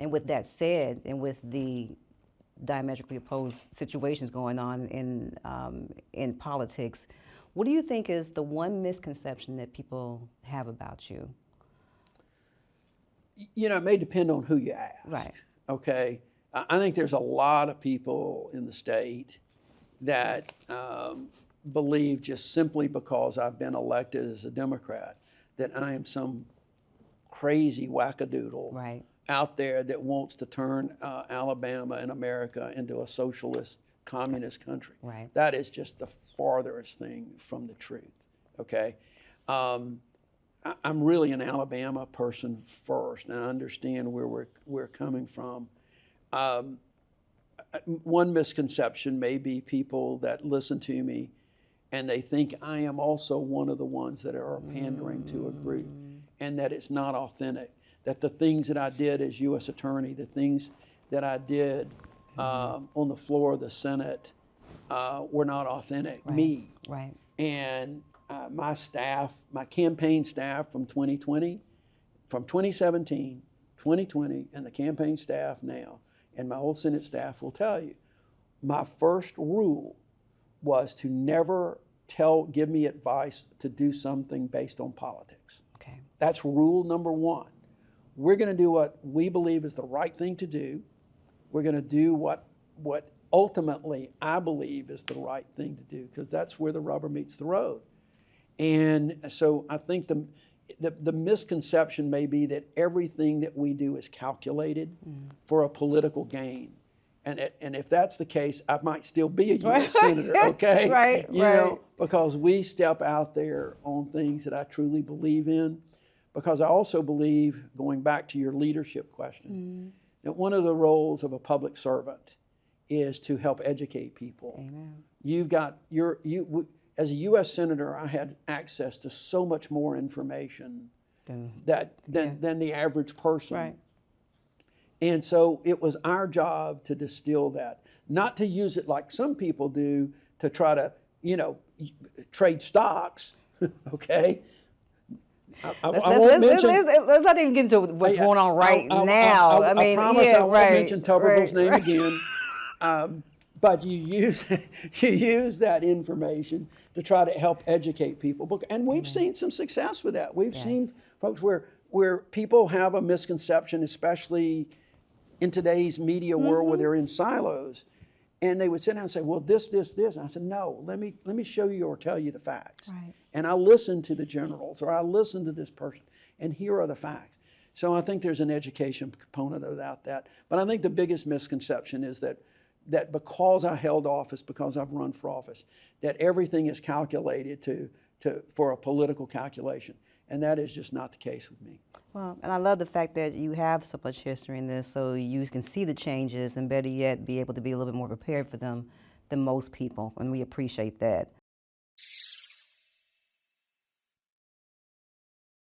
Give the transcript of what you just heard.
And with that said, and with the diametrically opposed situations going on in politics, what do you think is the one misconception that people have about you? You know, it may depend on who you ask. Right. Okay. I think there's a lot of people in the state that believe just simply because I've been elected as a Democrat that I am some crazy wackadoodle Right. out there that wants to turn Alabama and America into a socialist, communist country. Right. That is just the farthest thing from the truth. Okay. I'm really an Alabama person first, and I understand where we're coming from. One misconception may be people that listen to me and they think I am also one of the ones that are pandering to a group, and that it's not authentic, that the things that I did as U.S. Attorney, the things that I did on the floor of the Senate were not authentic, Right. me. Right. And my staff, my campaign staff from 2020, from 2017, 2020, and the campaign staff now, and my old Senate staff will tell you, my first rule was to never give me advice to do something based on politics. Okay. That's rule number one. We're going to do what we believe is the right thing to do. We're going to do what ultimately I believe is the right thing to do, because that's where the rubber meets the road. And so I think the misconception may be that everything that we do is calculated for a political gain. And if that's the case, I might still be a U.S. Senator, okay? Right, you know, because we step out there on things that I truly believe in. Because I also believe, going back to your leadership question, that one of the roles of a public servant is to help educate people. Amen. You've got as a U.S. Senator, I had access to so much more information than the average person. Right. And so it was our job to distill that, not to use it like some people do to try to, trade stocks, okay? Let's not even get into what's going on right now. I promise I won't mention Tuberville's name again. But you use that information to try to help educate people. And we've seen some success with that. We've seen folks where people have a misconception, especially in today's media world where they're in silos, and they would sit down and say, well, this. And I said, no, let me show you or tell you the facts. Right. And I listen to the generals, or I listen to this person, and here are the facts. So I think there's an education component about that. But I think the biggest misconception is that because I held office, because I've run for office, that everything is calculated for a political calculation. And that is just not the case with me. Well, and I love the fact that you have so much history in this, so you can see the changes and, better yet, be able to be a little bit more prepared for them than most people, and we appreciate that.